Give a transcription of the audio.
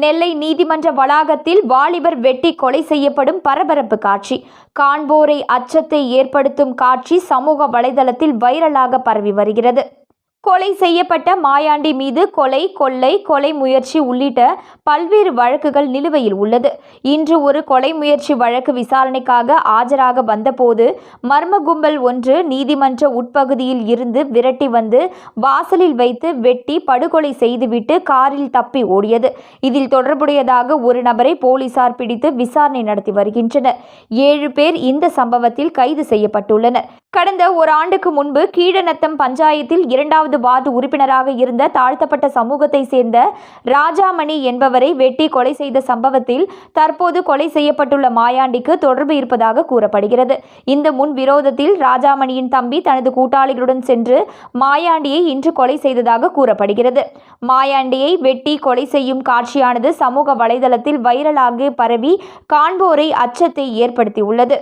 நெல்லை நீதிமன்ற வளாகத்தில் வாலிபர் வெட்டி கொலை செய்யப்படும் பரபரப்பு காட்சி. காண்போரை அச்சத்தை ஏற்படுத்தும் காட்சி சமூக வலைதளத்தில் வைரலாக பரவி வருகிறது. கொலை செய்யப்பட்ட மாயாண்டி மீது கொலை, கொள்ளை, கொலை முயற்சி உள்ளிட்ட பல்வேறு வழக்குகள் நிலுவையில் உள்ளது. இன்று ஒரு கொலை முயற்சி வழக்கு விசாரணைக்காக ஆஜராக வந்தபோது மர்ம கும்பல் ஒன்று நீதிமன்ற உட்பகுதியில் இருந்து விரட்டி வந்து வாசலில் வைத்து வெட்டி படுகொலை செய்துவிட்டு காரில் தப்பி ஓடியது. இதில் தொடர்புடையதாக ஒரு நபரை போலீசார் பிடித்து விசாரணை நடத்தி வருகின்றனர். 7 பேர் இந்த சம்பவத்தில் கைது செய்யப்பட்டுள்ளனர். கடந்த ஒரு ஆண்டுக்கு முன்பு கீழநத்தம் பஞ்சாயத்தில் 2வது வார்டு உறுப்பினராக இருந்த தாழ்த்தப்பட்ட சமூகத்தை சேர்ந்த ராஜாமணி என்பவரை வெட்டி கொலை செய்த சம்பவத்தில் தற்போது கொலை செய்யப்பட்டுள்ள மாயாண்டிக்கு தொடர்பு இருப்பதாக கூறப்படுகிறது. இந்த முன் விரோதத்தில் ராஜாமணியின் தம்பி தனது கூட்டாளிகளுடன் சென்று மாயாண்டியை இன்று கொலை செய்ததாக கூறப்படுகிறது. மாயாண்டியை வெட்டி கொலை செய்யும் காட்சியானது சமூக வலைதளத்தில் வைரலாக பரவி காண்போரை அச்சத்தை ஏற்படுத்தியுள்ளது.